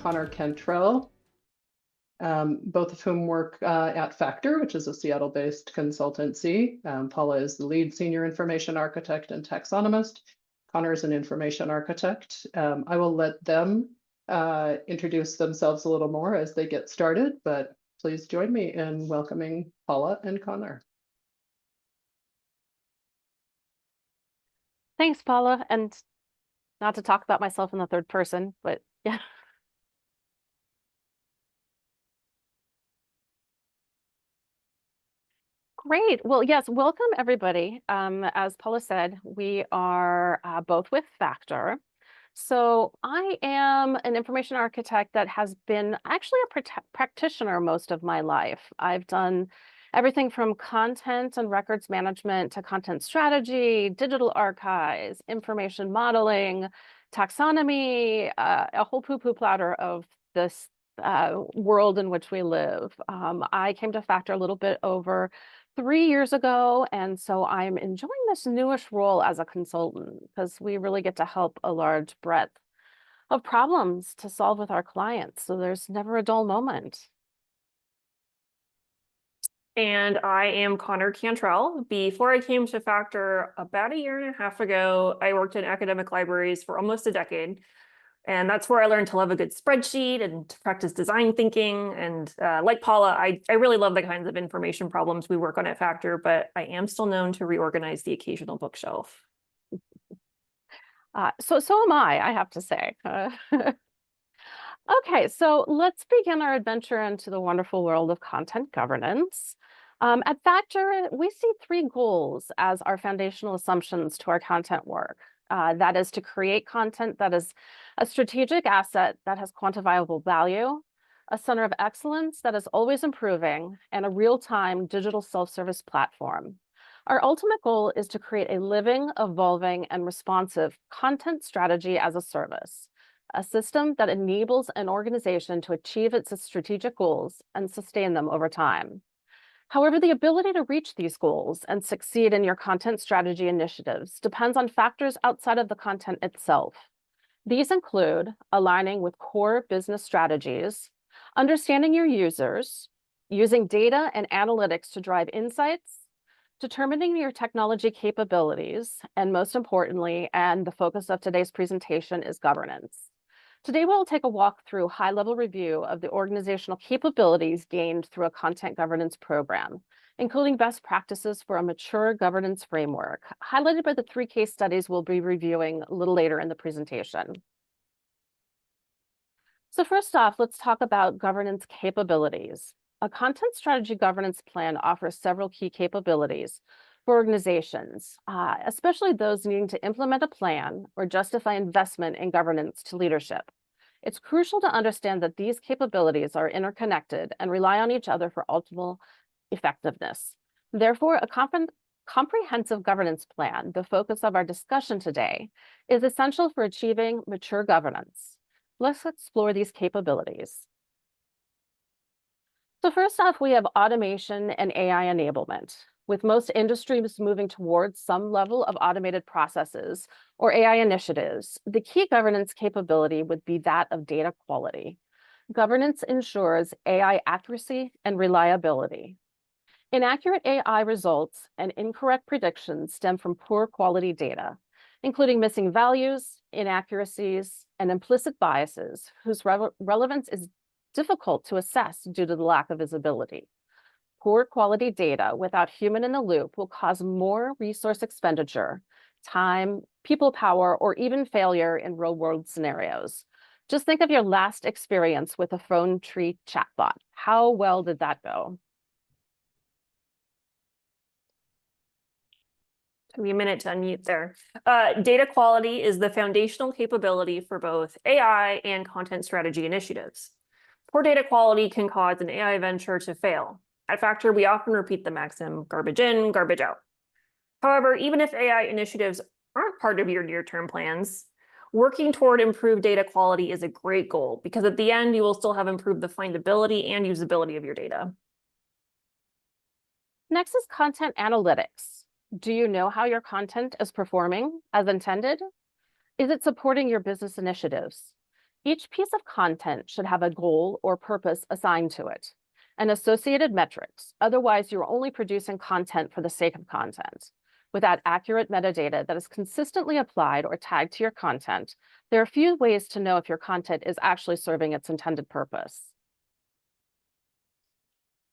Connor Cantrell, both of whom work at Factor, which is a Seattle-based consultancy. Paula is the lead senior information architect and taxonomist. Connor is an information architect. I will let them introduce themselves a little more as they get started, but please join me in welcoming Paula and Connor. Thanks, Paula. And not to talk about myself in the third person, but yeah. Great. Well, yes, welcome everybody. As Paula said, we are both with Factor. So I am an information architect that has been actually a practitioner most of my life. I've done everything from content and records management to content strategy, digital archives, information modeling, taxonomy, a whole poo-poo platter of this world in which we live. I came to Factor a little bit over 3 years ago, and so I'm enjoying this newish role as a consultant because we really get to help a large breadth of problems to solve with our clients. So there's never a dull moment. And I am Connor Cantrell. Before I came to Factor about 1.5 years ago, I worked in academic libraries for almost a decade. And that's where I learned to love a good spreadsheet and to practice design thinking. And like Paula, I really love the kinds of information problems we work on at Factor, but I am still known to reorganize the occasional bookshelf. So am I have to say. Okay, so let's begin our adventure into the wonderful world of content governance. At Factor, we see 3 goals as our foundational assumptions to our content work. That is to create content that is a strategic asset that has quantifiable value, a center of excellence that is always improving, and a real-time digital self-service platform. Our ultimate goal is to create a living, evolving, and responsive content strategy as a service, a system that enables an organization to achieve its strategic goals and sustain them over time. However, the ability to reach these goals and succeed in your content strategy initiatives depends on factors outside of the content itself. These include aligning with core business strategies, understanding your users, using data and analytics to drive insights, determining your technology capabilities, and most importantly, and the focus of today's presentation is governance. Today, we'll take a walk through high-level review of the organizational capabilities gained through a content governance program, including best practices for a mature governance framework, highlighted by the 3 case studies we'll be reviewing a little later in the presentation. So first off, let's talk about governance capabilities. A content strategy governance plan offers several key capabilities for organizations, especially those needing to implement a plan or justify investment in governance to leadership. It's crucial to understand that these capabilities are interconnected and rely on each other for optimal effectiveness. Therefore, a comprehensive governance plan, the focus of our discussion today, is essential for achieving mature governance. Let's explore these capabilities. So first off, we have automation and AI enablement. With most industries moving towards some level of automated processes or AI initiatives, the key governance capability would be that of data quality. Governance ensures AI accuracy and reliability. Inaccurate AI results and incorrect predictions stem from poor quality data, including missing values, inaccuracies, and implicit biases whose relevance is difficult to assess due to the lack of visibility. Poor quality data without human in the loop will cause more resource expenditure, time, people power, or even failure in real-world scenarios. Just think of your last experience with a phone tree chatbot. How well did that go? Give me a minute to unmute there. Data quality is the foundational capability for both AI and content strategy initiatives. Poor data quality can cause an AI venture to fail. At Factor, we often repeat the maxim, garbage in, garbage out. However, even if AI initiatives aren't part of your near-term plans, working toward improved data quality is a great goal because at the end, you will still have improved the findability and usability of your data. Next is content analytics. Do you know how your content is performing as intended? Is it supporting your business initiatives? Each piece of content should have a goal or purpose assigned to it and associated metrics. Otherwise, you're only producing content for the sake of content. Without accurate metadata that is consistently applied or tagged to your content, there are few ways to know if your content is actually serving its intended purpose.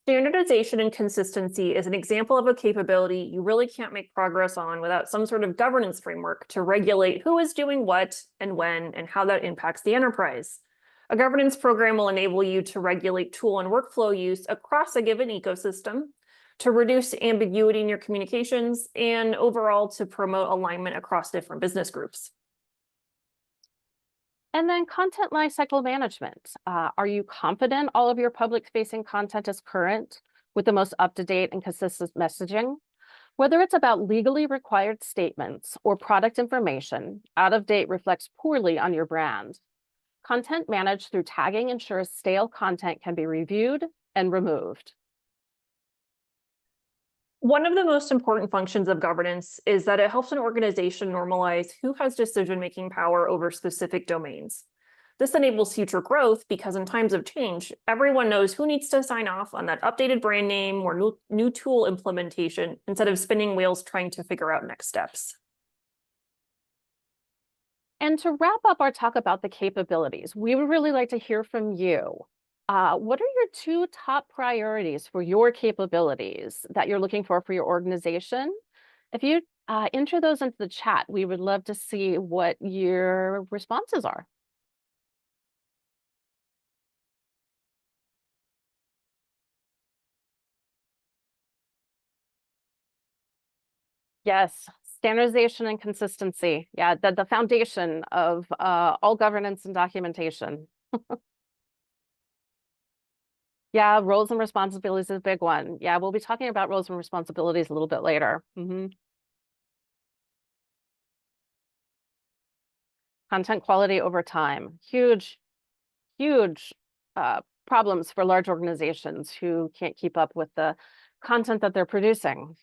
Standardization and consistency is an example of a capability you really can't make progress on without some sort of governance framework to regulate who is doing what and when and how that impacts the enterprise. A governance program will enable you to regulate tool and workflow use across a given ecosystem, to reduce ambiguity in your communications, and overall to promote alignment across different business groups. And then content lifecycle management. Are you confident all of your public-facing content is current with the most up-to-date and consistent messaging? Whether it's about legally required statements or product information, out-of-date reflects poorly on your brand. Content managed through tagging ensures stale content can be reviewed and removed. One of the most important functions of governance is that it helps an organization normalize who has decision-making power over specific domains. This enables future growth because in times of change, everyone knows who needs to sign off on that updated brand name or new tool implementation instead of spinning wheels trying to figure out next steps. And to wrap up our talk about the capabilities, we would really like to hear from you. What are your 2 top priorities for your capabilities that you're looking for your organization? If you enter those into the chat, we would love to see what your responses are. Yes, standardization and consistency. Yeah, the foundation of all governance and documentation. Yeah, roles and responsibilities is a big one. Yeah, we'll be talking about roles and responsibilities a little bit later. Content quality over time. Huge problems for large organizations who can't keep up with the content that they're producing.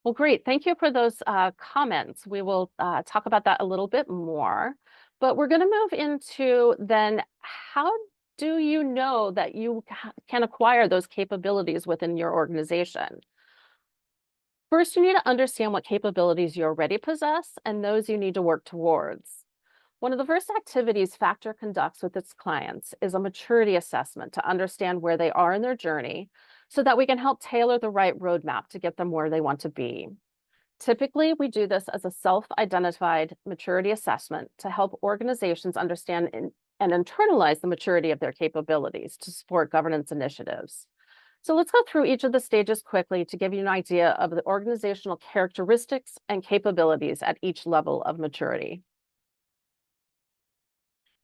Well, great. Thank you for those comments. We will talk about that a little bit more, but we're going to move into then how do you know that you can acquire those capabilities within your organization? First, you need to understand what capabilities you already possess and those you need to work towards. One of the first activities Factor conducts with its clients is a maturity assessment to understand where they are in their journey so that we can help tailor the right roadmap to get them where they want to be. Typically, we do this as a self-identified maturity assessment to help organizations understand and internalize the maturity of their capabilities to support governance initiatives. So let's go through each of the stages quickly to give you an idea of the organizational characteristics and capabilities at each level of maturity.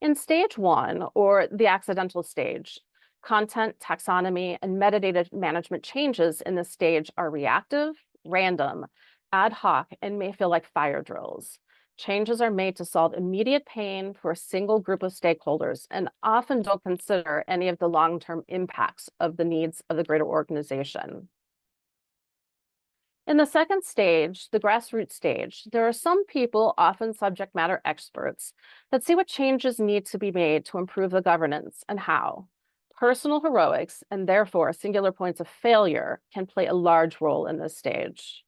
In stage 1, or the accidental stage, content, taxonomy, and metadata management changes in this stage are reactive, random, ad hoc, and may feel like fire drills. Changes are made to solve immediate pain for a single group of stakeholders and often don't consider any of the long-term impacts of the needs of the greater organization. In the second stage, the grassroots stage, there are some people, often subject matter experts, that see what changes need to be made to improve the governance and how. Personal heroics, and therefore singular points of failure, can play a large role in this stage.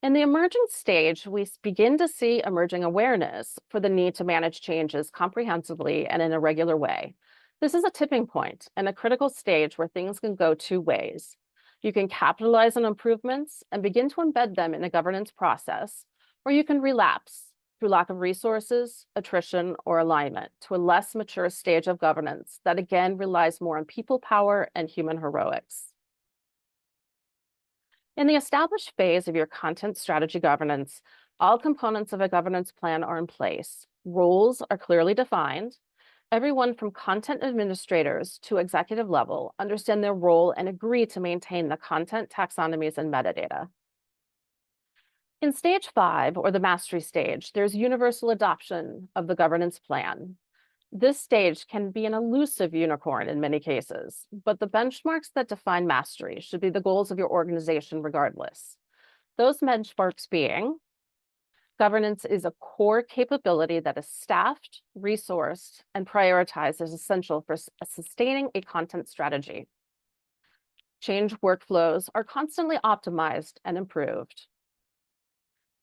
In the emergent stage, we begin to see emerging awareness for the need to manage changes comprehensively and in a regular way. This is a tipping point and a critical stage where things can go 2 ways. You can capitalize on improvements and begin to embed them in a governance process, or you can relapse through lack of resources, attrition, or alignment to a less mature stage of governance that again relies more on people power and human heroics. In the established phase of your content strategy governance, all components of a governance plan are in place. Roles are clearly defined. Everyone from content administrators to executive level understand their role and agree to maintain the content taxonomies and metadata. In stage 5, or the mastery stage, there's universal adoption of the governance plan. This stage can be an elusive unicorn in many cases, but the benchmarks that define mastery should be the goals of your organization regardless. Those benchmarks being Governance is a core capability that is staffed, resourced, and prioritized as essential for sustaining a content strategy. Change workflows are constantly optimized and improved.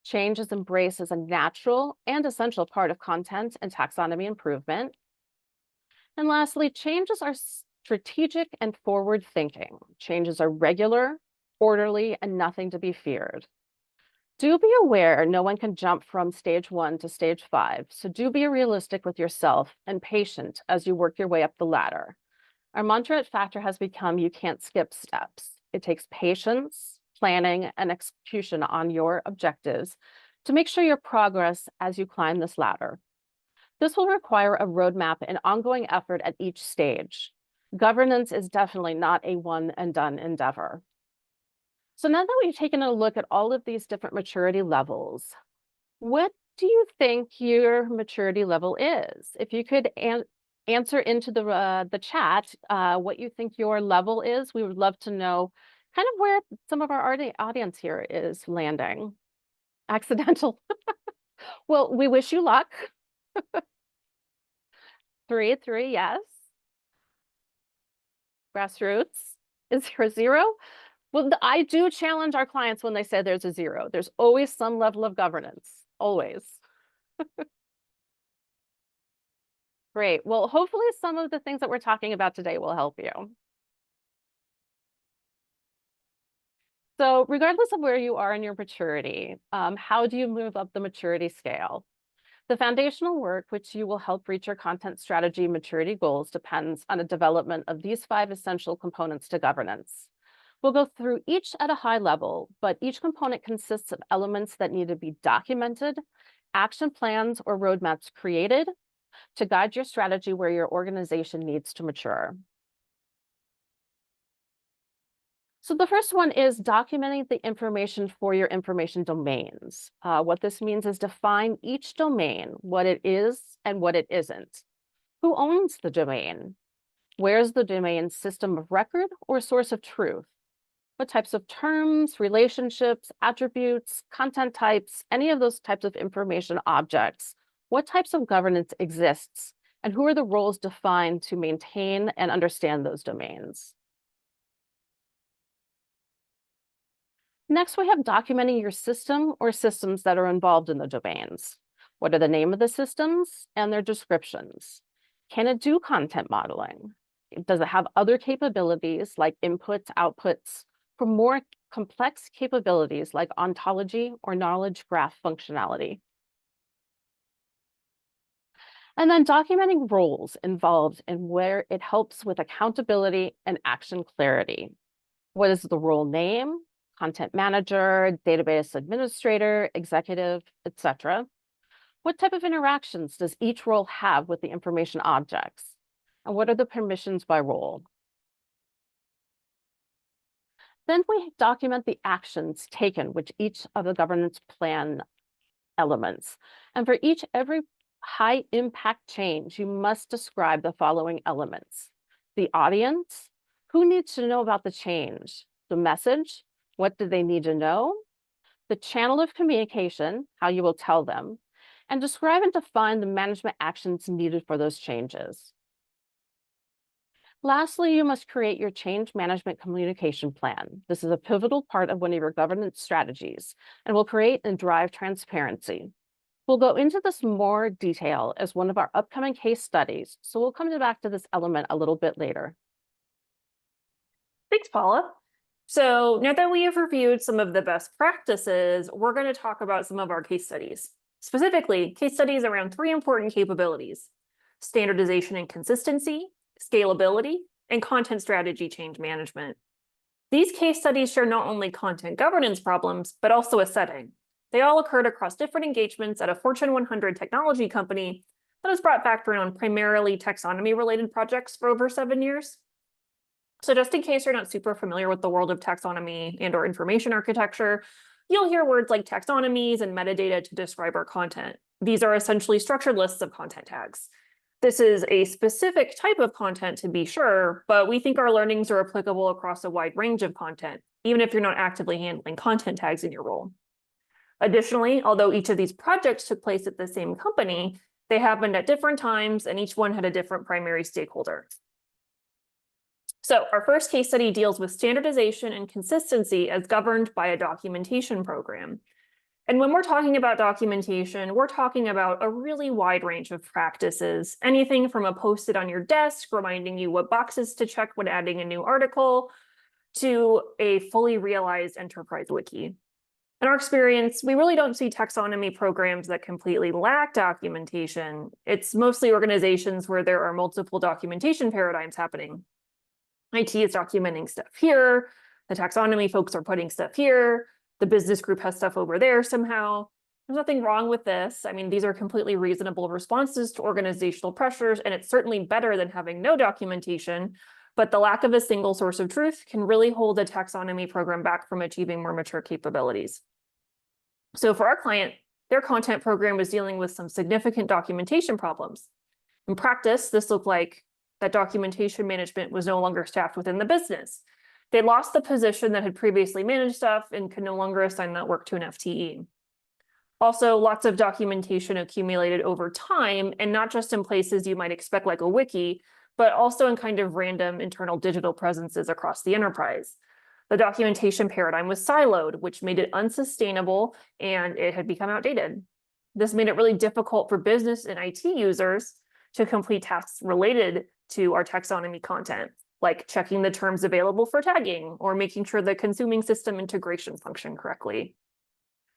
Change is embraced as a natural and essential part of content and taxonomy improvement. And lastly, changes are strategic and forward-thinking. Changes are regular, orderly, and nothing to be feared. Do be aware no one can jump from stage 1 to stage 5, so do be realistic with yourself and patient as you work your way up the ladder. Our mantra at Factor has become, you can't skip steps. It takes patience, planning, and execution on your objectives to make sure your progress as you climb this ladder. This will require a roadmap and ongoing effort at each stage. Governance is definitely not a one and done endeavor. So now that we've taken a look at all of these different maturity levels, what do you think your maturity level is? If you could answer into the chat what you think your level is, we would love to know kind of where some of our audience here is landing. Accidental. Well, we wish you luck. 3, yes. Grassroots. Is there a 0? Well, I do challenge our clients when they say there's a 0. There's always some level of governance, always. Great. Well, hopefully some of the things that we're talking about today will help you. So regardless of where you are in your maturity, how do you move up the maturity scale? The foundational work, which you will help reach your content strategy maturity goals, depends on the development of these 5 essential components to governance. We'll go through each at a high level, but each component consists of elements that need to be documented, action plans or roadmaps created to guide your strategy where your organization needs to mature. So the first one is documenting the information for your information domains. What this means is define each domain, what it is and what it isn't. Who owns the domain? Where's the domain system of record or source of truth? What types of terms, relationships, attributes, content types, any of those types of information objects, what types of governance exists, and who are the roles defined to maintain and understand those domains? Next, we have documenting your system or systems that are involved in the domains. What are the name of the systems and their descriptions? Can it do content modeling? Does it have other capabilities like inputs, outputs, for more complex capabilities like ontology or knowledge graph functionality? And then documenting roles involved and where it helps with accountability and action clarity. What is the role name? Content manager, database administrator, executive, etc. What type of interactions does each role have with the information objects? And what are the permissions by role? Then we document the actions taken with each of the governance plan elements. And for every high impact change, you must describe the following elements: the audience, who needs to know about the change, the message, what do they need to know, the channel of communication, how you will tell them, and describe and define the management actions needed for those changes. Lastly, you must create your change management communication plan. This is a pivotal part of one of your governance strategies and will create and drive transparency. We'll go into this more detail as one of our upcoming case studies, so we'll come back to this element a little bit later. Thanks, Paula. So now that we have reviewed some of the best practices, we're going to talk about some of our case studies. Specifically, case studies around 3 important capabilities: standardization and consistency, scalability, and content strategy change management. These case studies share not only content governance problems, but also a setting. They all occurred across different engagements at a Fortune 100 technology company that has brought Factor in on primarily taxonomy-related projects for over 7 years. So just in case you're not super familiar with the world of taxonomy and/or information architecture, you'll hear words like taxonomies and metadata to describe our content. These are essentially structured lists of content tags. This is a specific type of content to be sure, but we think our learnings are applicable across a wide range of content, even if you're not actively handling content tags in your role. Additionally, although each of these projects took place at the same company, they happened at different times and each one had a different primary stakeholder. So our first case study deals with standardization and consistency as governed by a documentation program. And when we're talking about documentation, we're talking about a really wide range of practices, anything from a post-it on your desk reminding you what boxes to check when adding a new article, to a fully realized enterprise wiki. In our experience, we really don't see taxonomy programs that completely lack documentation. It's mostly organizations where there are multiple documentation paradigms happening. IT is documenting stuff here, the taxonomy folks are putting stuff here, the business group has stuff over there somehow. There's nothing wrong with this. I mean, these are completely reasonable responses to organizational pressures, and it's certainly better than having no documentation, but the lack of a single source of truth can really hold a taxonomy program back from achieving more mature capabilities. So for our client, their content program was dealing with some significant documentation problems. In practice, this looked like that documentation management was no longer staffed within the business. They lost the position that had previously managed stuff and could no longer assign that work to an FTE. Also, lots of documentation accumulated over time, and not just in places you might expect like a wiki, but also in kind of random internal digital presences across the enterprise. The documentation paradigm was siloed, which made it unsustainable and it had become outdated. This made it really difficult for business and IT users to complete tasks related to our taxonomy content, like checking the terms available for tagging or making sure the consuming system integration functioned correctly.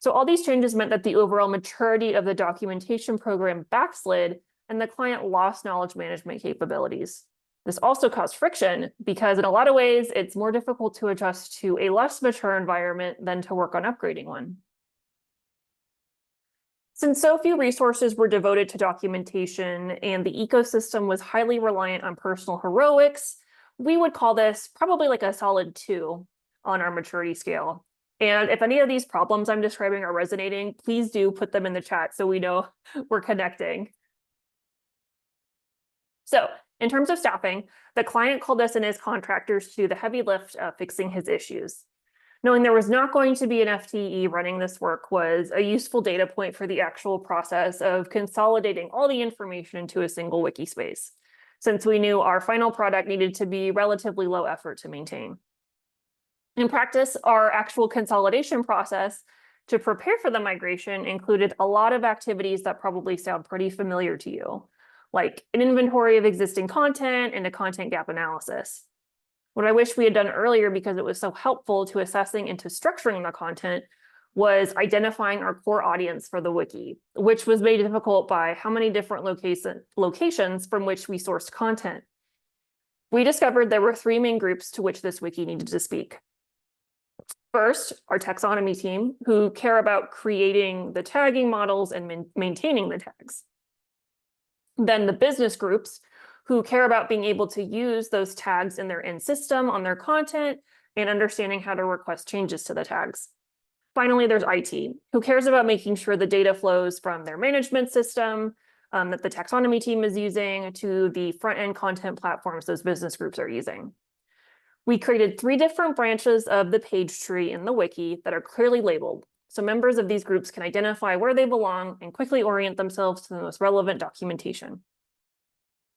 So all these changes meant that the overall maturity of the documentation program backslid and the client lost knowledge management capabilities. This also caused friction because in a lot of ways, it's more difficult to adjust to a less mature environment than to work on upgrading one. Since so few resources were devoted to documentation and the ecosystem was highly reliant on personal heroics, we would call this probably like a solid 2 on our maturity scale. And if any of these problems I'm describing are resonating, please do put them in the chat so we know we're connecting. So in terms of staffing, the client called us and his contractors to do the heavy lift of fixing his issues. Knowing there was not going to be an FTE running this work was a useful data point for the actual process of consolidating all the information into a single wiki space, since we knew our final product needed to be relatively low effort to maintain. In practice, our actual consolidation process to prepare for the migration included a lot of activities that probably sound pretty familiar to you, like an inventory of existing content and a content gap analysis. What I wish we had done earlier, because it was so helpful to assessing and to structuring the content, was identifying our core audience for the wiki, which was made difficult by how many different locations from which we sourced content. We discovered there were 3 main groups to which this wiki needed to speak. First, our taxonomy team, who care about creating the tagging models and maintaining the tags. Then the business groups, who care about being able to use those tags in their end system on their content and understanding how to request changes to the tags. Finally, there's IT, who cares about making sure the data flows from their management system that the taxonomy team is using to the front-end content platforms those business groups are using. We created 3 different branches of the page tree in the wiki that are clearly labeled, so members of these groups can identify where they belong and quickly orient themselves to the most relevant documentation.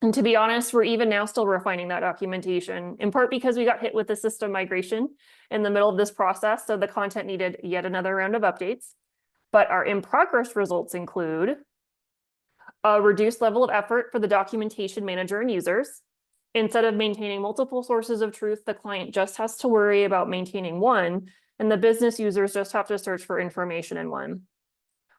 And to be honest, we're even now still refining that documentation, in part because we got hit with the system migration in the middle of this process, so the content needed yet another round of updates. But our in-progress results include a reduced level of effort for the documentation manager and users. Instead of maintaining multiple sources of truth, the client just has to worry about maintaining one, and the business users just have to search for information in one.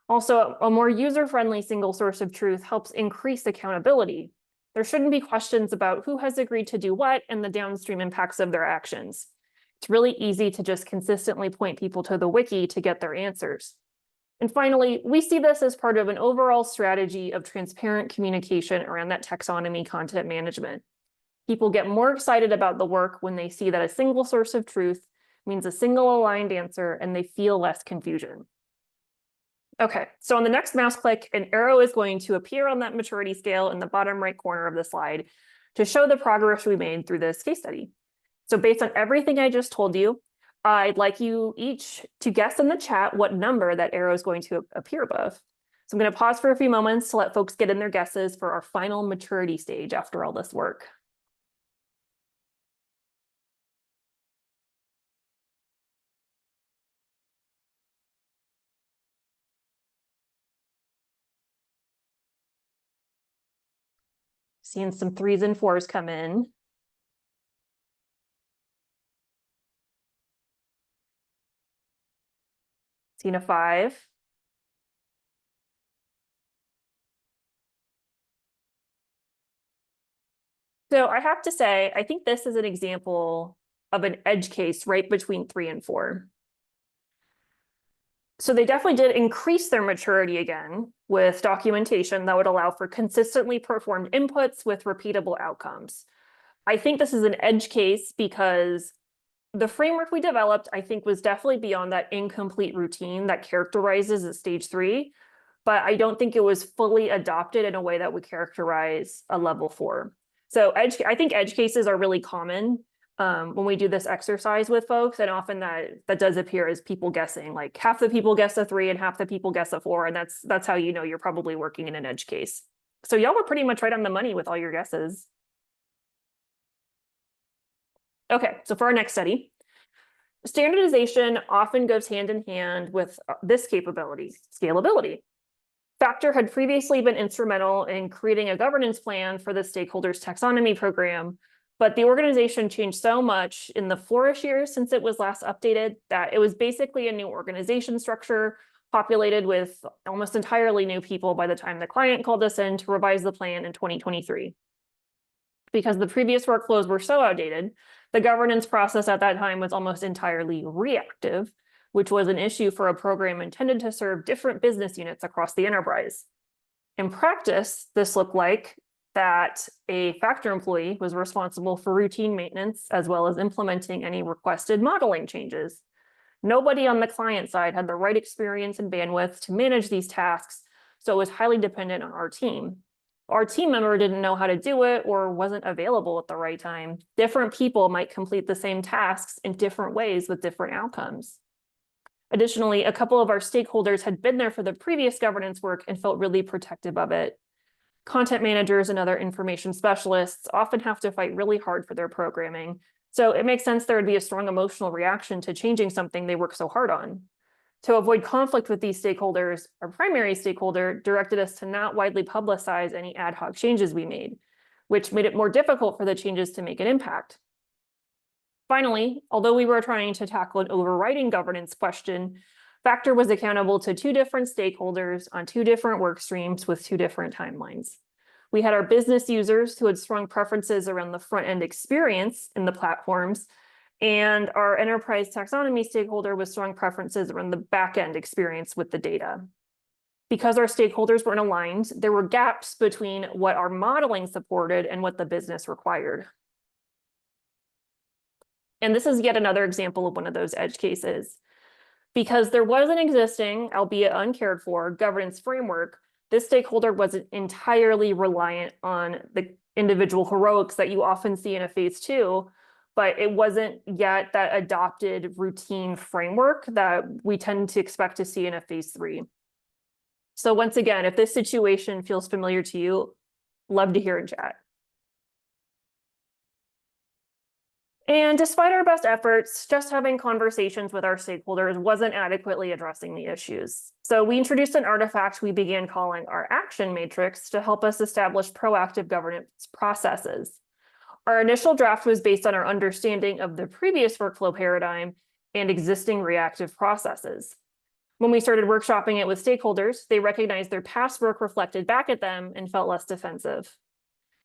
Also, a more user-friendly single source of truth helps increase accountability. There shouldn't be questions about who has agreed to do what and the downstream impacts of their actions. It's really easy to just consistently point people to the wiki to get their answers. And finally, we see this as part of an overall strategy of transparent communication around that taxonomy content management. People get more excited about the work when they see that a single source of truth means a single aligned answer and they feel less confusion. Okay, so on the next mouse click, an arrow is going to appear on that maturity scale in the bottom right corner of the slide to show the progress we made through this case study. So based on everything I just told you, I'd like you each to guess in the chat what number that arrow is going to appear above. So I'm going to pause for a few moments to let folks get in their guesses for our final maturity stage after all this work. Seeing some 3s and 4s come in. Seeing a 5. So I have to say, I think this is an example of an edge case right between 3 and 4. So they definitely did increase their maturity again with documentation that would allow for consistently performed inputs with repeatable outcomes. I think this is an edge case because the framework we developed, I think, was definitely beyond that incomplete routine that characterizes a stage 3, but I don't think it was fully adopted in a way that would characterize a level 4. So I think edge cases are really common when we do this exercise with folks, and often that does appear as people guessing, like half the people guess a 3 and half the people guess a 4, and that's how you know you're probably working in an edge case. So y'all were pretty much right on the money with all your guesses. Okay, so for our next study, standardization often goes hand in hand with this capability, scalability. Factor had previously been instrumental in creating a governance plan for the stakeholders taxonomy program, but the organization changed so much in the 4-ish years since it was last updated that it was basically a new organization structure populated with almost entirely new people by the time the client called us in to revise the plan in 2023. Because the previous workflows were so outdated, the governance process at that time was almost entirely reactive, which was an issue for a program intended to serve different business units across the enterprise. In practice, this looked like that a Factor employee was responsible for routine maintenance as well as implementing any requested modeling changes. Nobody on the client side had the right experience and bandwidth to manage these tasks, so it was highly dependent on our team. Our team member didn't know how to do it or wasn't available at the right time. Different people might complete the same tasks in different ways with different outcomes. Additionally, a couple of our stakeholders had been there for the previous governance work and felt really protective of it. Content managers and other information specialists often have to fight really hard for their programming, so it makes sense there would be a strong emotional reaction to changing something they work so hard on. To avoid conflict with these stakeholders, our primary stakeholder directed us to not widely publicize any ad hoc changes we made, which made it more difficult for the changes to make an impact. Finally, although we were trying to tackle an overriding governance question, Factor was accountable to 2 different stakeholders on 2 different work streams with 2 different timelines. We had our business users who had strong preferences around the front-end experience in the platforms, and our enterprise taxonomy stakeholder with strong preferences around the back-end experience with the data. Because our stakeholders weren't aligned, there were gaps between what our modeling supported and what the business required. And this is yet another example of one of those edge cases. Because there was an existing, albeit uncared for, governance framework, this stakeholder wasn't entirely reliant on the individual heroics that you often see in a phase 2, but it wasn't yet that adopted routine framework that we tend to expect to see in a phase 3. So once again, if this situation feels familiar to you, love to hear in chat. And despite our best efforts, just having conversations with our stakeholders wasn't adequately addressing the issues. So we introduced an artifact we began calling our action matrix to help us establish proactive governance processes. Our initial draft was based on our understanding of the previous workflow paradigm and existing reactive processes. When we started workshopping it with stakeholders, they recognized their past work reflected back at them and felt less defensive.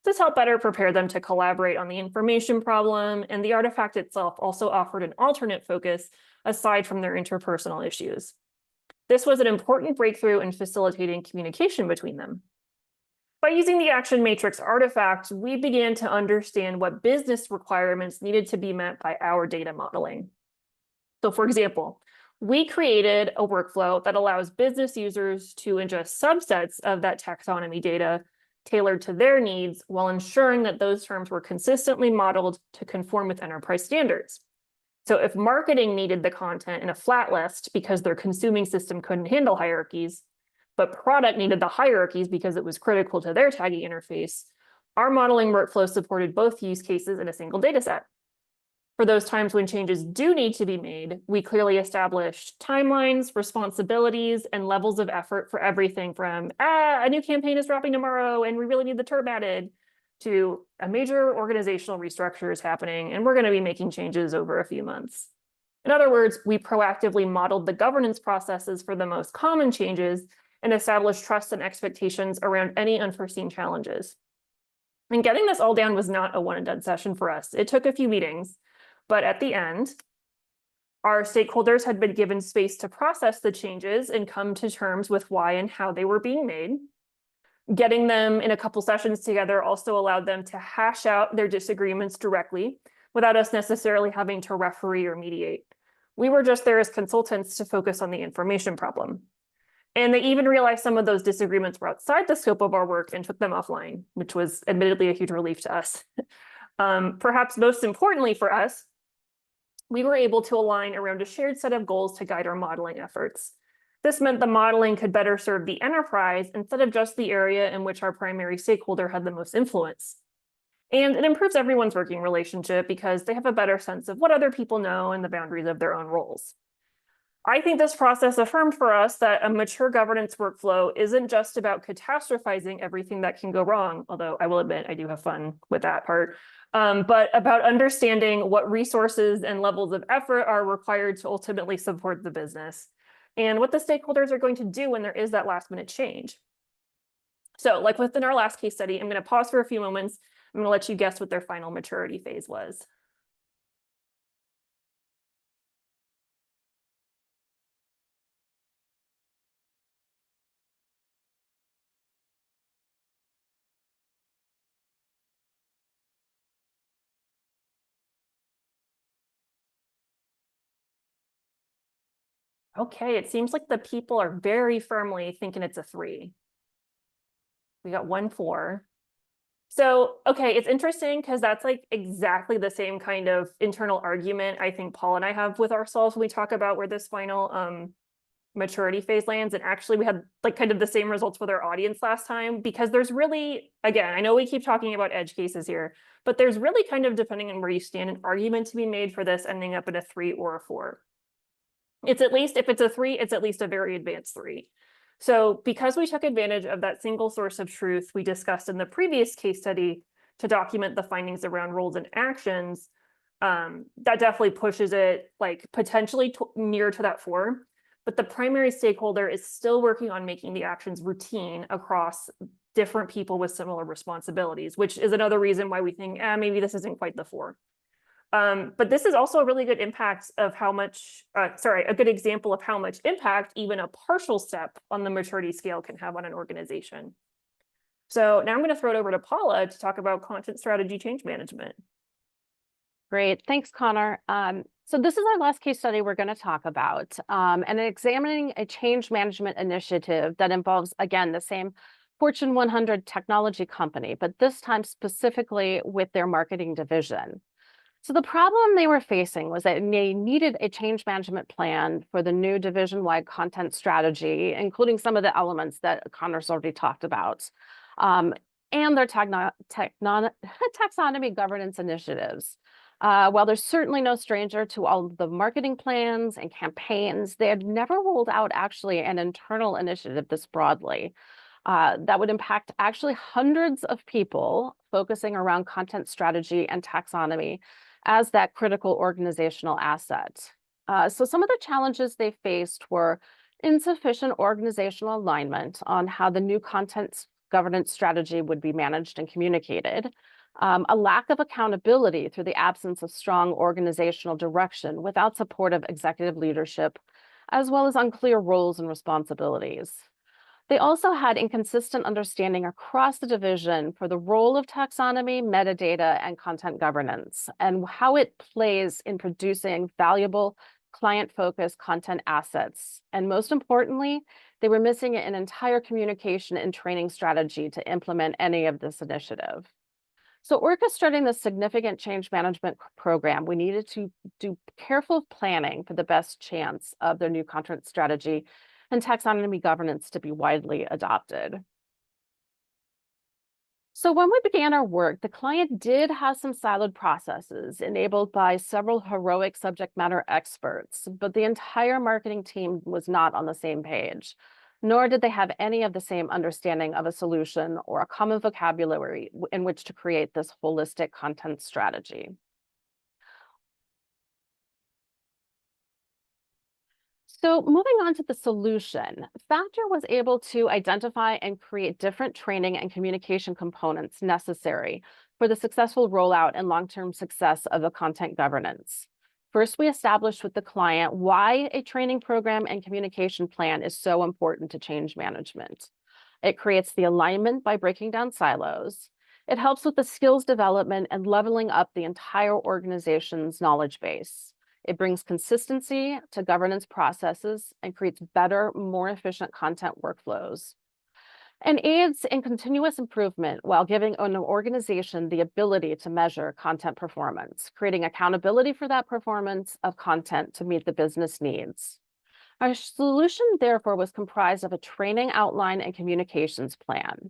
This helped better prepare them to collaborate on the information problem, and the artifact itself also offered an alternate focus aside from their interpersonal issues. This was an important breakthrough in facilitating communication between them. By using the action matrix artifact, we began to understand what business requirements needed to be met by our data modeling. So for example, we created a workflow that allows business users to ingest subsets of that taxonomy data tailored to their needs while ensuring that those terms were consistently modeled to conform with enterprise standards. So if marketing needed the content in a flat list because their consuming system couldn't handle hierarchies, but product needed the hierarchies because it was critical to their tagging interface, our modeling workflow supported both use cases in a single data set. For those times when changes do need to be made, we clearly established timelines, responsibilities, and levels of effort for everything from, a new campaign is dropping tomorrow and we really need the term added, to a major organizational restructure is happening and we're going to be making changes over a few months. In other words, we proactively modeled the governance processes for the most common changes and established trust and expectations around any unforeseen challenges. And getting this all down was not a one and done session for us. It took a few meetings, but at the end, our stakeholders had been given space to process the changes and come to terms with why and how they were being made. Getting them in a couple sessions together also allowed them to hash out their disagreements directly without us necessarily having to referee or mediate. We were just there as consultants to focus on the information problem. And they even realized some of those disagreements were outside the scope of our work and took them offline, which was admittedly a huge relief to us. Perhaps most importantly for us, we were able to align around a shared set of goals to guide our modeling efforts. This meant the modeling could better serve the enterprise instead of just the area in which our primary stakeholder had the most influence. And it improves everyone's working relationship because they have a better sense of what other people know and the boundaries of their own roles. I think this process affirmed for us that a mature governance workflow isn't just about catastrophizing everything that can go wrong, although I will admit I do have fun with that part, but about understanding what resources and levels of effort are required to ultimately support the business, and what the stakeholders are going to do when there is that last minute change. So like within our last case study, I'm going to pause for a few moments. I'm going to let you guess what their final maturity phase was. Okay, it seems like the people are very firmly thinking it's a 3. We got 1 4. So, okay, it's interesting because that's like exactly the same kind of internal argument I think Paul and I have with ourselves when we talk about where this final maturity phase lands. And actually we had like kind of the same results with our audience last time, because there's really, again, I know we keep talking about edge cases here, but there's really kind of, depending on where you stand, an argument to be made for this ending up in a 3 or a 4. It's at least, if it's a 3, it's at least a very advanced 3. So because we took advantage of that single source of truth we discussed in the previous case study to document the findings around roles and actions, that definitely pushes it like potentially near to that 4. But the primary stakeholder is still working on making the actions routine across different people with similar responsibilities, which is another reason why we think, maybe this isn't quite the 4. But this is also a really good impact of how much, a good example of how much impact even a partial step on the maturity scale can have on an organization. So now I'm going to throw it over to Paula to talk about content strategy change management. Great, thanks, Connor. So this is our last case study we're going to talk about, and examining a change management initiative that involves, again, the same Fortune 100 technology company, but this time specifically with their marketing division. So the problem they were facing was that they needed a change management plan for the new division-wide content strategy, including some of the elements that Connor's already talked about, and their taxonomy governance initiatives. While there's certainly no stranger to all of the marketing plans and campaigns, they had never rolled out actually an internal initiative this broadly. That would impact actually hundreds of people focusing around content strategy and taxonomy as that critical organizational asset. So some of the challenges they faced were insufficient organizational alignment on how the new content governance strategy would be managed and communicated, a lack of accountability through the absence of strong organizational direction without support of executive leadership, as well as unclear roles and responsibilities. They also had inconsistent understanding across the division for the role of taxonomy, metadata, and content governance, and how it plays in producing valuable client-focused content assets. And most importantly, they were missing an entire communication and training strategy to implement any of this initiative. So orchestrating this significant change management program, we needed to do careful planning for the best chance of their new content strategy and taxonomy governance to be widely adopted. So when we began our work, the client did have some siloed processes enabled by several heroic subject matter experts, but the entire marketing team was not on the same page, nor did they have any of the same understanding of a solution or a common vocabulary in which to create this holistic content strategy. So moving on to the solution, Factor was able to identify and create different training and communication components necessary for the successful rollout and long-term success of the content governance. First, we established with the client why a training program and communication plan is so important to change management. It creates the alignment by breaking down silos. It helps with the skills development and leveling up the entire organization's knowledge base. It brings consistency to governance processes and creates better, more efficient content workflows, and aids in continuous improvement while giving an organization the ability to measure content performance, creating accountability for that performance of content to meet the business needs. Our solution, therefore, was comprised of a training outline and communications plan.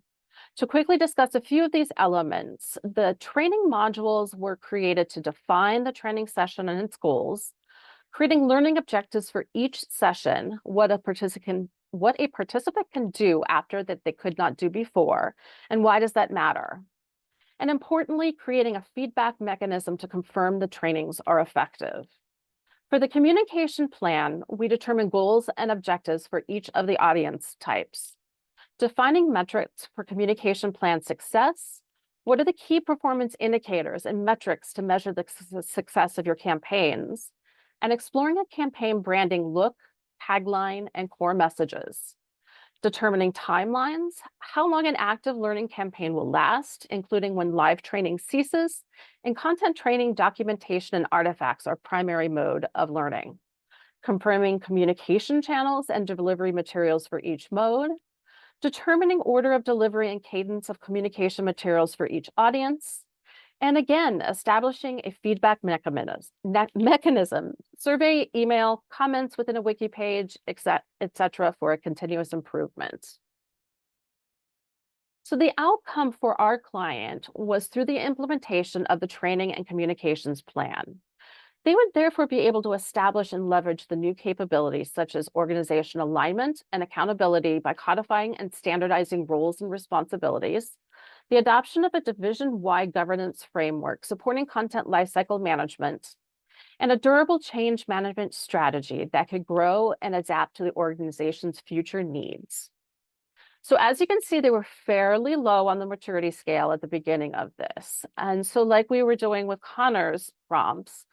To quickly discuss a few of these elements, the training modules were created to define the training session and its goals, creating learning objectives for each session, what a participant can do after that they could not do before, and why does that matter? And importantly, creating a feedback mechanism to confirm the trainings are effective. For the communication plan, we determine goals and objectives for each of the audience types. Defining metrics for communication plan success. What are the key performance indicators and metrics to measure the success of your campaigns? And exploring a campaign branding look, tagline, and core messages. Determining timelines, how long an active learning campaign will last, including when live training ceases, and content training, documentation, and artifacts are primary mode of learning. Confirming communication channels and delivery materials for each mode. Determining order of delivery and cadence of communication materials for each audience. And again, establishing a feedback mechanism, survey, email, comments within a wiki page, etc., for a continuous improvement. So the outcome for our client was through the implementation of the training and communications plan. They would therefore be able to establish and leverage the new capabilities such as organizational alignment and accountability by codifying and standardizing roles and responsibilities, the adoption of a division-wide governance framework supporting content lifecycle management, and a durable change management strategy that could grow and adapt to the organization's future needs. So as you can see, they were fairly low on the maturity scale at the beginning of this. And so like we were doing with Connor's prompts,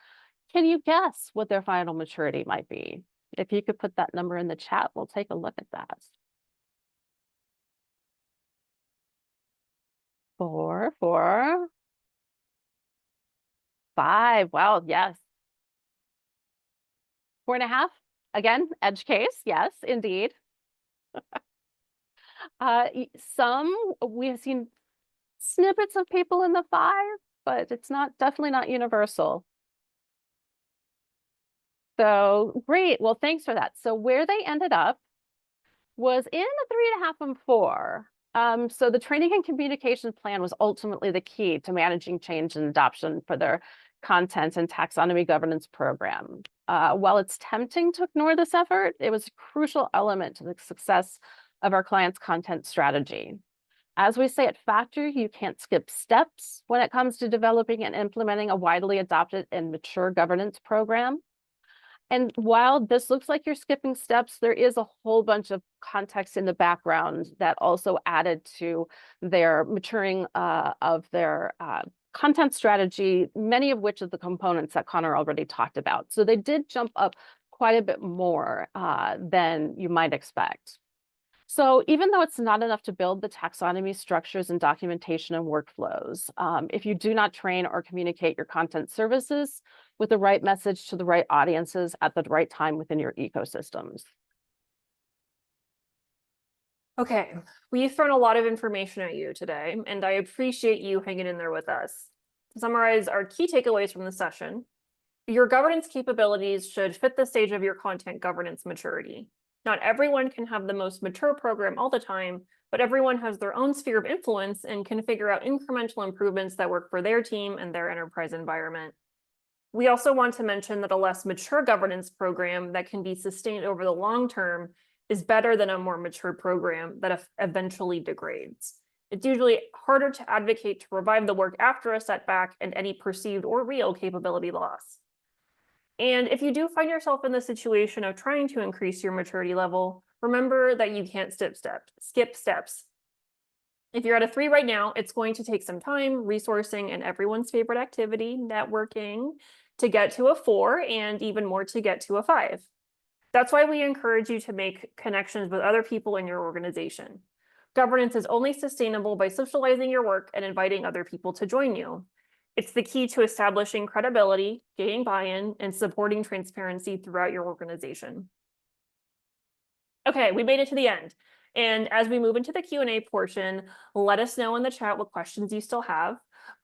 can you guess what their final maturity might be? If you could put that number in the chat, we'll take a look at that. 4, 4, 5. Wow, yes. 4.5. Again, edge case. Yes, indeed. We have seen snippets of people in the 5, but it's definitely not universal. So great. Well, thanks for that. So where they ended up was in the 3.5 and 4. So the training and communication plan was ultimately the key to managing change and adoption for their content and taxonomy governance program. While it's tempting to ignore this effort, it was a crucial element to the success of our client's content strategy. As we say at Factor, you can't skip steps when it comes to developing and implementing a widely adopted and mature governance program. And while this looks like you're skipping steps, there is a whole bunch of context in the background that also added to their maturing of their content strategy, many of which of the components that Connor already talked about. So they did jump up quite a bit more than you might expect. So even though it's not enough to build the taxonomy structures and documentation and workflows, if you do not train or communicate your content services with the right message to the right audiences at the right time within your ecosystems. Okay, we've thrown a lot of information at you today, and I appreciate you hanging in there with us. To summarize our key takeaways from the session, your governance capabilities should fit the stage of your content governance maturity. Not everyone can have the most mature program all the time, but everyone has their own sphere of influence and can figure out incremental improvements that work for their team and their enterprise environment. We also want to mention that a less mature governance program that can be sustained over the long term is better than a more mature program that eventually degrades. It's usually harder to advocate to revive the work after a setback and any perceived or real capability loss. And if you do find yourself in the situation of trying to increase your maturity level, remember that you can't skip steps. If you're at a 3 right now, it's going to take some time, resourcing, and everyone's favorite activity, networking, to get to a 4 and even more to get to a 5. That's why we encourage you to make connections with other people in your organization. Governance is only sustainable by socializing your work and inviting other people to join you. It's the key to establishing credibility, gaining buy-in, and supporting transparency throughout your organization. Okay, we made it to the end. And as we move into the Q&A portion, let us know in the chat what questions you still have.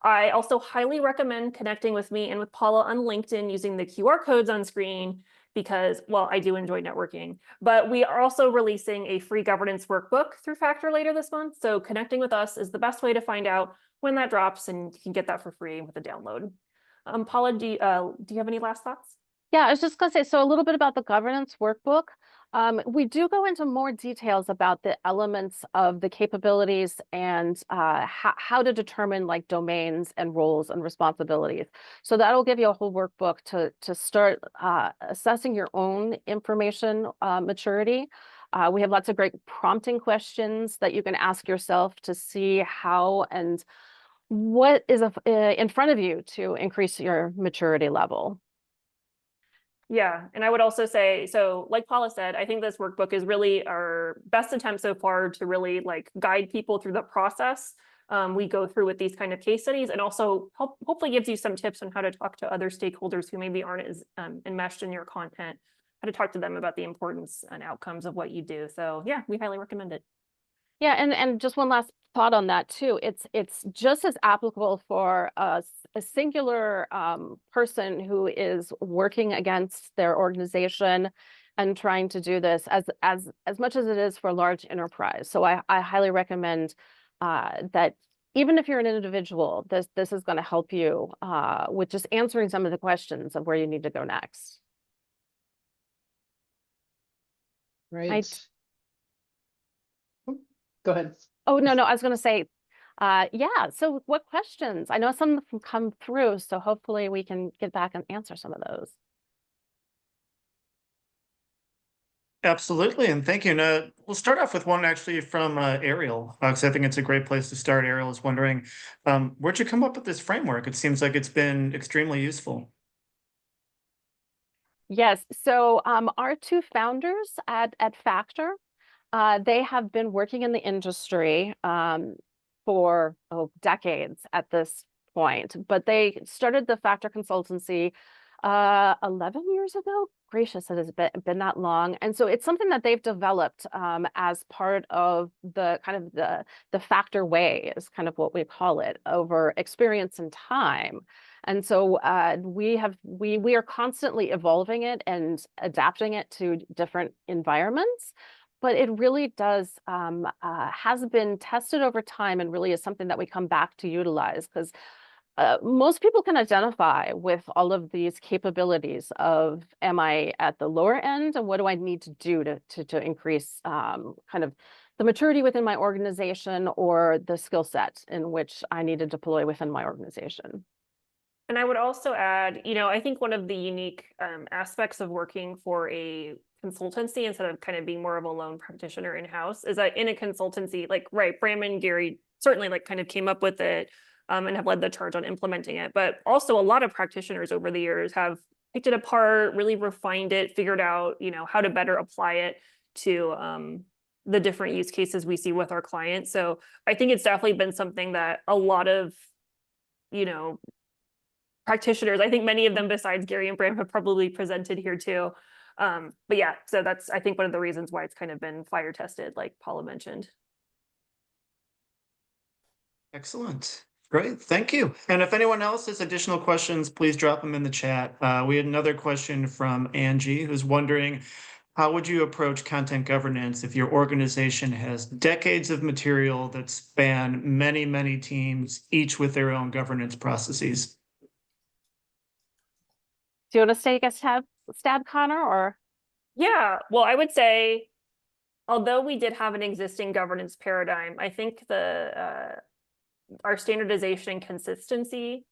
I also highly recommend connecting with me and with Paula on LinkedIn using the QR codes on screen because, well, I do enjoy networking. But we are also releasing a free governance workbook through Factor later this month. So connecting with us is the best way to find out when that drops, and you can get that for free with a download. Paula, do you have any last thoughts? Yeah, I was just going to say, so a little bit about the governance workbook. We do go into more details about the elements of the capabilities and how to determine like domains and roles and responsibilities. So that'll give you a whole workbook to start assessing your own information maturity. We have lots of great prompting questions that you can ask yourself to see how and what is in front of you to increase your maturity level. Yeah, and I would also say, so like Paula said, I think this workbook is really our best attempt so far to really like guide people through the process we go through with these kind of case studies, and also hopefully gives you some tips on how to talk to other stakeholders who maybe aren't as enmeshed in your content, how to talk to them about the importance and outcomes of what you do. So yeah, we highly recommend it. Yeah, and just one last thought on that too. It's just as applicable for a singular person who is working against their organization and trying to do this as much as it is for a large enterprise. So I highly recommend that even if you're an individual, this is going to help you with just answering some of the questions of where you need to go next. Right. Go ahead. Oh, no, I was going to say, yeah, so what questions? I know some of them come through, so hopefully we can get back and answer some of those. Absolutely, and thank you. And we'll start off with one actually from Ariel, because I think it's a great place to start. Ariel is wondering, where'd you come up with this framework? It seems like it's been extremely useful. Yes, so our two founders at Factor, they have been working in the industry for decades at this point, but they started the Factor consultancy 11 years ago. Gracious, it has been that long. And so it's something that they've developed as part of the kind of the Factor way is kind of what we call it, over experience and time. And so we are constantly evolving it and adapting it to different environments. But it really does has been tested over time and really is something that we come back to utilize because most people can identify with all of these capabilities of, am I at the lower end and what do I need to do to increase kind of the maturity within my organization or the skill set in which I need to deploy within my organization. And I would also add, I think one of the unique aspects of working for a consultancy instead of kind of being more of a lone practitioner in-house is that in a consultancy, like, right, Bram and Gary certainly like kind of came up with it and have led the charge on implementing it. But also a lot of practitioners over the years have picked it apart, really refined it, figured out, how to better apply it to the different use cases we see with our clients. So I think it's definitely been something that a lot of, practitioners, I think many of them besides Gary and Bram have probably presented here too, But yeah, so that's, I think, one of the reasons why it's kind of been fire tested, like Paula mentioned. Excellent. Great, thank you. And if anyone else has additional questions, please drop them in the chat. We had another question from Angie, who's wondering, how would you approach content governance if your organization has decades of material that span many, many teams, each with their own governance processes? Do you want to take a stab, Connor, or? Yeah, well, I would say, although we did have an existing governance paradigm, I think our standardization and consistency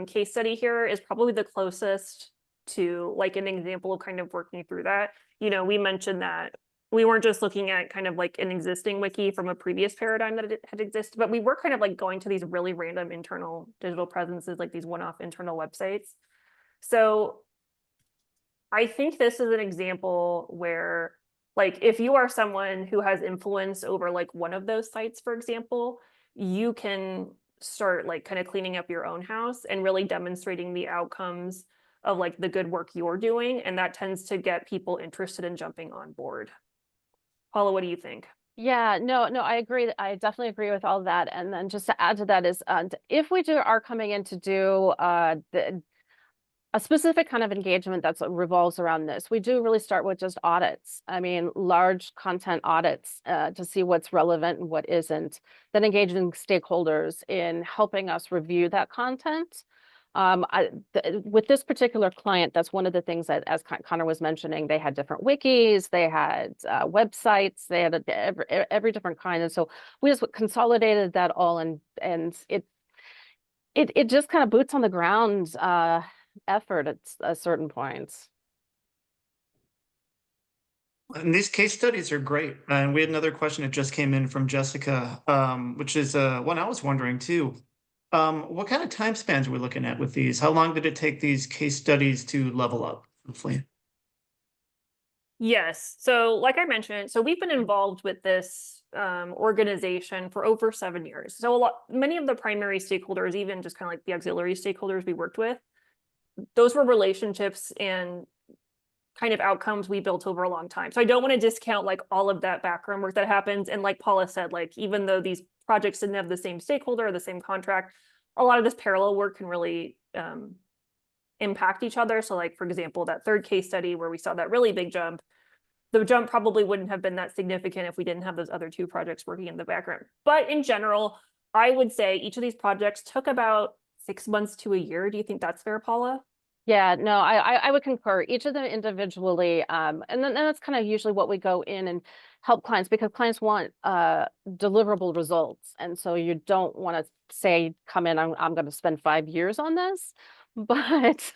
case study here is probably the closest to like an example of kind of working through that. You know, we mentioned that we weren't just looking at kind of like an existing wiki from a previous paradigm that it had existed, but we were kind of like going to these really random internal digital presences, like these one-off internal websites. So I think this is an example where, like, if you are someone who has influence over like one of those sites, for example, you can start like kind of cleaning up your own house and really demonstrating the outcomes of like the good work you're doing. And that tends to get people interested in jumping on board. Paula, what do you think? Yeah, no, I agree. I definitely agree with all that. And then just to add to that is, if we are coming in to do a specific kind of engagement that revolves around this, we do really start with just audits. I mean, large content audits to see what's relevant and what isn't, then engaging stakeholders in helping us review that content. With this particular client, that's one of the things that, as Connor was mentioning, they had different wikis, they had websites, they had every different kind. And so we just consolidated that all, and it just kind of boots on the ground effort at certain points. And these case studies are great. And we had another question that just came in from Jessica, which is one I was wondering too. What kind of time spans are we looking at with these? How long did it take these case studies to level up, roughly? Yes. So like I mentioned, so we've been involved with this organization for over 7 years. So many of the primary stakeholders, even just kind of like the auxiliary stakeholders we worked with, those were relationships and kind of outcomes we built over a long time. So I don't want to discount like all of that background work that happens. And like Paula said, like even though these projects didn't have the same stakeholder or the same contract, a lot of this parallel work can really impact each other. So like, for example, that third case study where we saw that really big jump, the jump probably wouldn't have been that significant if we didn't have those other two projects working in the background. But in general, I would say each of these projects took about 6 months to a year. Do you think that's fair, Paula? Yeah, no, I would concur. Each of them individually, and then that's kind of usually what we go in and help clients, because clients want deliverable results, and so you don't want to say, come in, I'm going to spend 5 years on this. But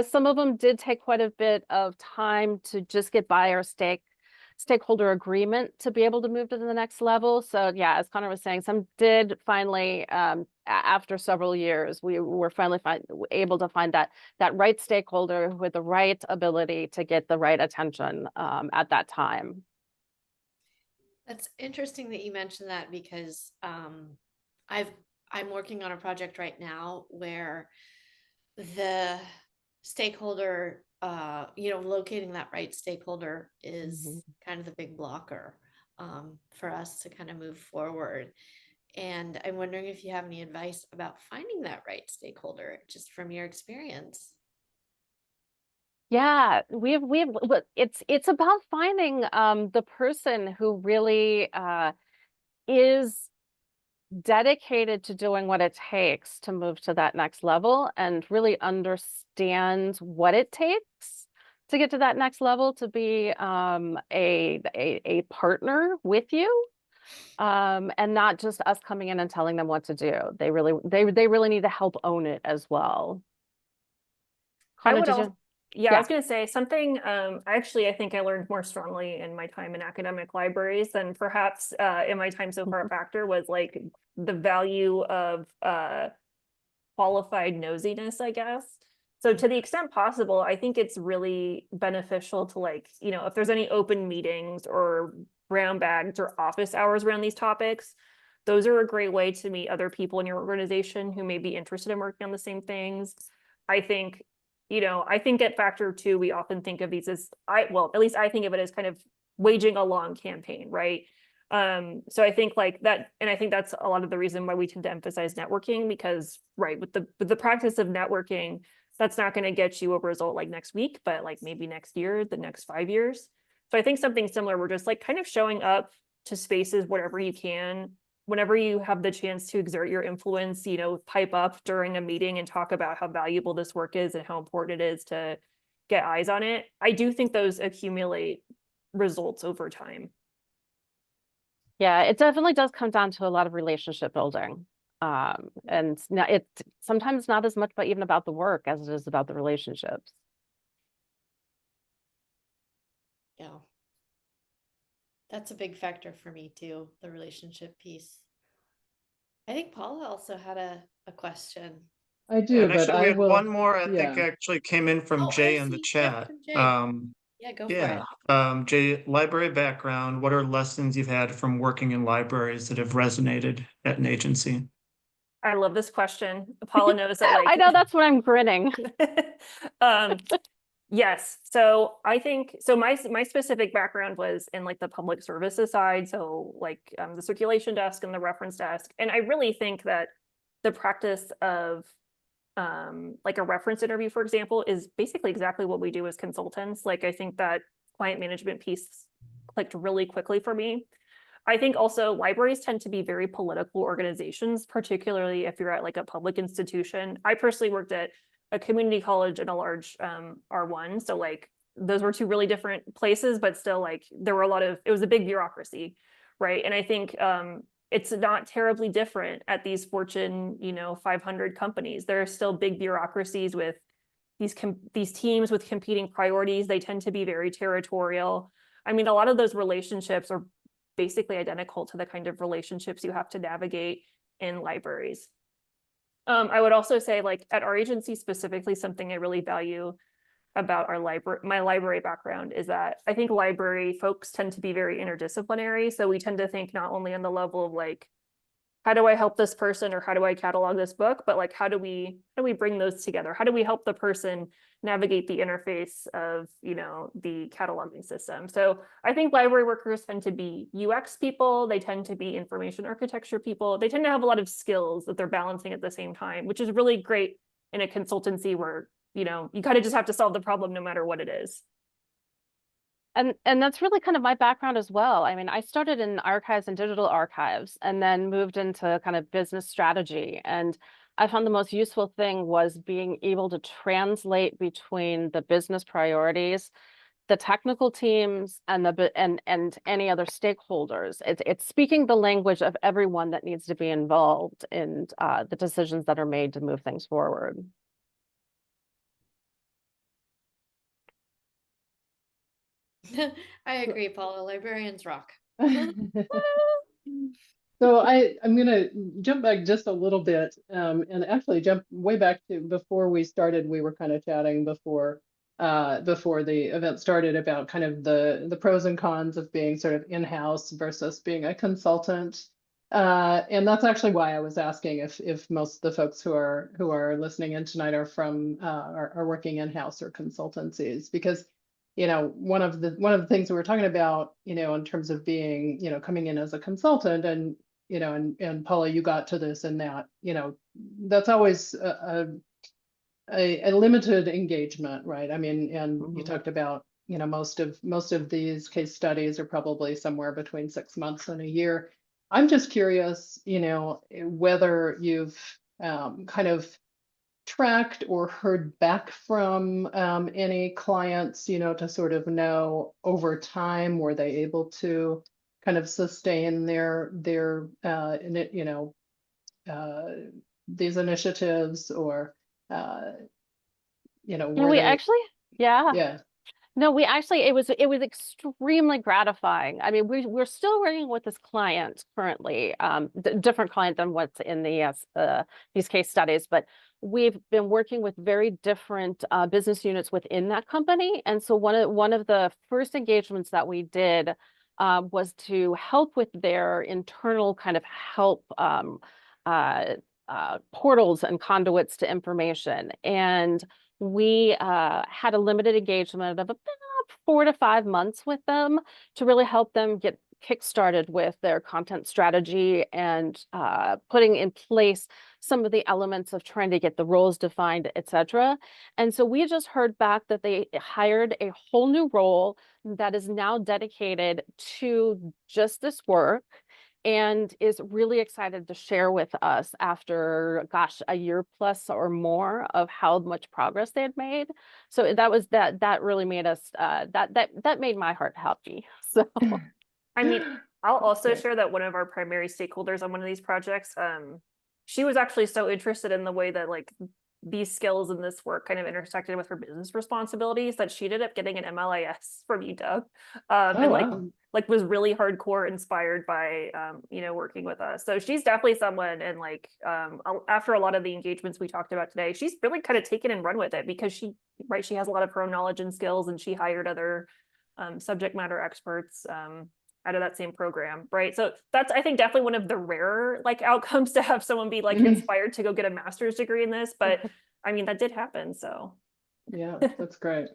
some of them did take quite a bit of time to just get by our stakeholder agreement to be able to move to the next level. So yeah, as Connor was saying, some did finally, after several years, we were finally able to find that right stakeholder with the right ability to get the right attention at that time. That's interesting that you mentioned that, because I'm working on a project right now where the stakeholder, locating that right stakeholder is kind of the big blocker for us to kind of move forward. And I'm wondering if you have any advice about finding that right stakeholder, just from your experience. Yeah, it's about finding the person who really is dedicated to doing what it takes to move to that next level, and really understands what it takes to get to that next level, to be a partner with you, and not just us coming in and telling them what to do. They really need to help own it as well. Connor, did you? Yeah, I was going to say something. Actually, I think I learned more strongly in my time in academic libraries than perhaps in my time so far at Factor, was like the value of qualified nosiness, I guess. So to the extent possible, I think it's really beneficial to, like, if there's any open meetings or brown bags or office hours around these topics, those are a great way to meet other people in your organization who may be interested in working on the same things. I think you know, I think at Factor too, we often think of these as, well, at least I think of it as kind of waging a long campaign, right? So I think like that, and I think that's a lot of the reason why we tend to emphasize networking, because right, with the practice of networking, that's not going to get you a result like next week, but like maybe next year, the next 5 years. So I think something similar, we're just like kind of showing up to spaces wherever you can, whenever you have the chance to exert your influence, you know, pipe up during a meeting and talk about how valuable this work is and how important it is to get eyes on it. I do think those accumulate results over time. Yeah, it definitely does come down to a lot of relationship building. And it's sometimes not as much, but even about the work as it is about the relationships. Yeah. That's a big factor for me too, the relationship piece. I think Paula also had a question. I do, And but actually, we I had will. one more, I think Yeah. actually came in from Oh, Jay I in the see. Yep, chat. from Jay. Yeah, go for Yeah, it. Jay, library background, what are lessons you've had from working in libraries that have resonated at an agency? I love this question. Paula knows that like I know, that's what I'm grinning. Yes. So I think so my specific background was in like the public services side. So like the circulation desk and the reference desk. And I really think that the practice of like a reference interview, for example, is basically exactly what we do as consultants. Like I think that client management piece clicked really quickly for me. I think also libraries tend to be very political organizations, particularly if you're at like a public institution. I personally worked at a community college and a large R1. So like those were two really different places, but still like there were it was a big bureaucracy, right? And I think it's not terribly different at these Fortune, 500 companies. There are still big bureaucracies with these teams with competing priorities. They tend to be very territorial. I mean, a lot of those relationships are basically identical to the kind of relationships you have to navigate in libraries. I would also say, like at our agency specifically, something I really value about my library background is that I think library folks tend to be very interdisciplinary. So we tend to think not only on the level of like, how do I help this person or how do I catalog this book, but like how do we bring those together? How do we help the person navigate the interface of the cataloging system? So I think library workers tend to be UX people, they tend to be information architecture people, they tend to have a lot of skills that they're balancing at the same time, which is really great in a consultancy where you kind of just have to solve the problem no matter what it is. And that's really kind of my background as well. I mean, I started in archives and digital archives and then moved into kind of business strategy. And I found the most useful thing was being able to translate between the business priorities, the technical teams, and and any other stakeholders. It's speaking the language of everyone that needs to be involved in the decisions that are made to move things forward. I agree, Paula. Librarians rock. So I'm gonna jump back just a little bit, and actually jump way back to before we started. We were kind of chatting before the event started about kind of the pros and cons of being sort of in-house versus being a consultant. And that's actually why I was asking if most of the folks who are listening in tonight are from are working in-house or consultancies, because one of the things we were talking about, in terms of being, coming in as a consultant, and and Paula, you got to this and that, that's always a limited engagement, right? I mean, and you talked about, most of these case studies are probably somewhere between 6 months and a year. I'm just curious, whether you've kind of tracked or heard back from any clients, to sort of know over time, were they able to kind of sustain these initiatives, or were We they? actually, yeah. Yeah. No, we actually, it was extremely gratifying. I mean, we're still working with this client currently, different client than what's in these case studies, but we've been working with very different business units within that company. And so one of the first engagements that we did was to help with their internal kind of help portals and conduits to information. And we had a limited engagement of about 4 to 5 months with them to really help them get kickstarted with their content strategy and putting in place some of the elements of trying to get the roles defined, etc. And so we just heard back that they hired a whole new role that is now dedicated to just this work and is really excited to share with us after, gosh, a year plus or more of how much progress they had made. So that really made us that made my heart happy. So I mean, I'll also Okay. share that one of our primary stakeholders on one of these projects, she was actually so interested in the way that like these skills and this work kind of intersected with her business responsibilities that she ended up getting an MLIS from UW, Oh, and wow. like was really hardcore inspired by you know, working with us. So she's definitely someone, and like after a lot of the engagements we talked about today, she's really kind of taken and run with it because she has a lot of her own knowledge and skills, and she hired other subject matter experts out of that same program, right? So that's, I think, definitely one of the rarer like outcomes to have someone be like inspired to go get a master's degree in this. But I mean, that did happen. So Yeah, that's great.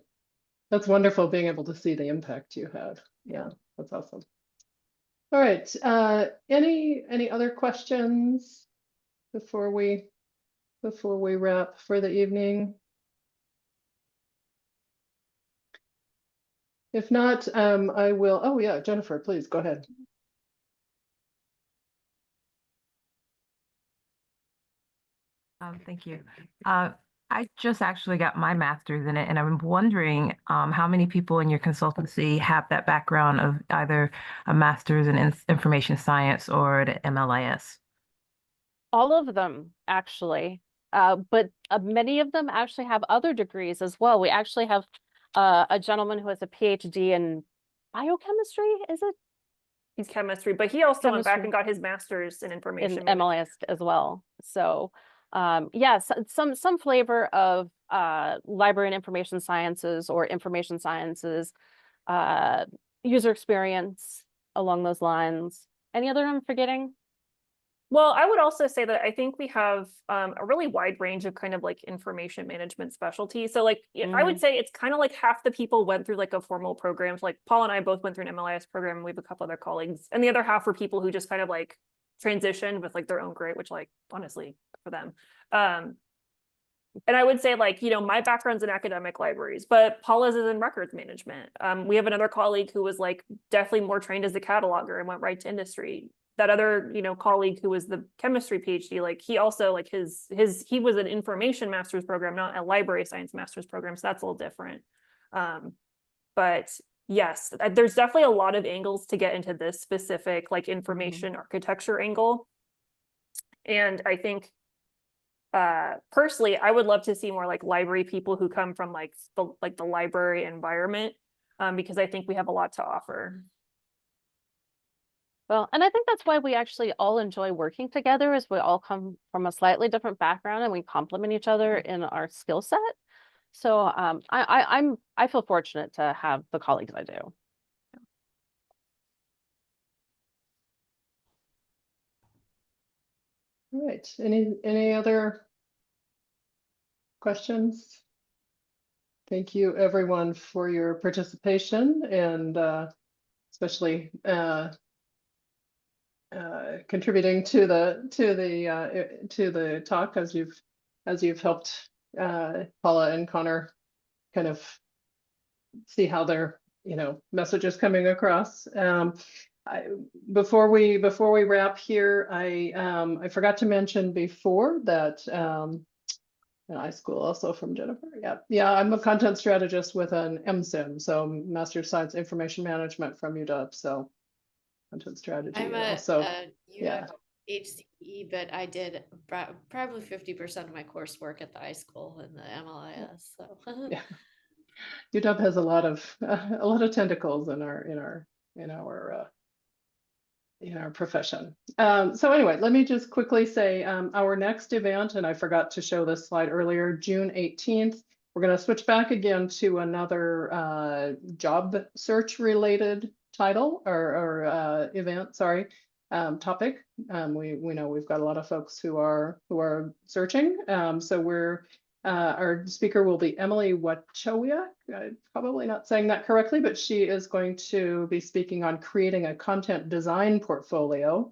That's wonderful being able to see the impact you had. Yeah, that's awesome. All right. Any other questions before we wrap for the evening? If not, I will. Oh yeah, Jennifer, please go ahead. Thank you. I just actually got my master's in it, and I'm wondering how many people in your consultancy have that background of either a master's in information science or the MLIS. all of them actually, but many of them actually have other degrees as well. We actually have a gentleman who has a PhD in biochemistry, is it? he's chemistry, but he also went back Chemistry. and got his master's in In information management. MLIS as well. So yes, some flavor of library and information sciences or information sciences, user experience along those lines. Any other I'm forgetting? Well, I would also say that I think we have a really wide range of kind of like information management specialties. So like I would say it's kind of like half the people went through like a formal program. So like Paul and I both went through an MLIS program, and we have a couple other colleagues. And the other half were people who just kind of like transitioned with like their own grit, which like honestly for them. And I would say like, you know, my background's in academic libraries, but Paula's is in records management. We have another colleague who was like definitely more trained as a cataloger and went right to industry. That other, you know, colleague who was the chemistry PhD, like he also like he was an information master's program, not a library science master's program. So that's a little different. But yes, there's definitely a lot of angles to get into this specific like information architecture angle. And I think personally, I would love to see more like library people who come from like the library environment, because I think we have a lot to offer. Well, and I think that's why we actually all enjoy working together, is we all come from a slightly different background and we complement each other in our skill set. So I feel fortunate to have the colleagues I do. All right. Any other questions? Thank you everyone for your participation, and especially contributing to the talk as you've helped Paula and Connor kind of see how their message is coming across. Before we wrap here, I forgot to mention before that I school also from Jennifer. Yeah, I'm a content strategist with an MSIM, so Master of Science Information Management from UW. So content strategy. I'm a also, UW HCE, but I did probably 50% of my coursework at the iSchool and the MLIS. So yeah, UW has a lot of tentacles in our profession. So anyway, let me just quickly say our next event, and I forgot to show this slide earlier, June 18th, we're going to switch back again to another job search related title or event, sorry, topic. We know we've got a lot of folks who are searching. So we're Our speaker will be Emily Wachowiak. I'm probably not saying that correctly, but she is going to be speaking on creating a content design portfolio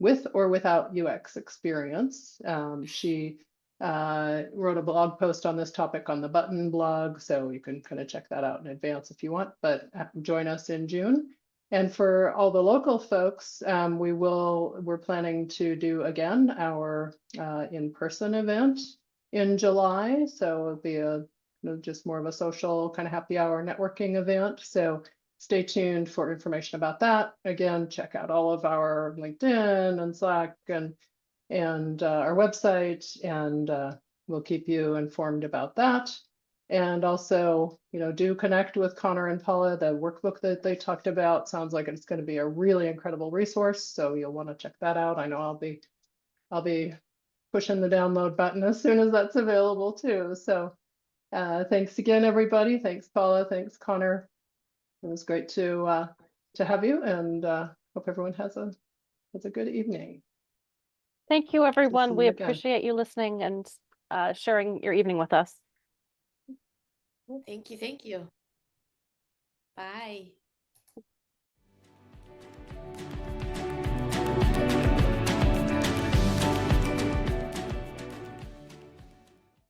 with or without UX experience. She wrote a blog post on this topic on the Button blog, so you can kind of check that out in advance if you want, but join us in June. And for all the local folks, we're planning to do again our in-person event in July. So it'll be just more of a social kind of happy hour networking event. So stay tuned for information about that. Again, check out all of our LinkedIn and Slack and our website, and we'll keep you informed about that. And also, do connect with Connor and Paula. The workbook that they talked about sounds like it's going to be a really incredible resource. So you'll want to check that out. I know I'll be pushing the download button as soon as that's available too. So thanks again, everybody. Thanks, Paula. Thanks, Connor. It was great to have you, and hope everyone has a good evening. Thank you, everyone. see We you again. appreciate you listening and sharing your evening with us. Thank you. Bye.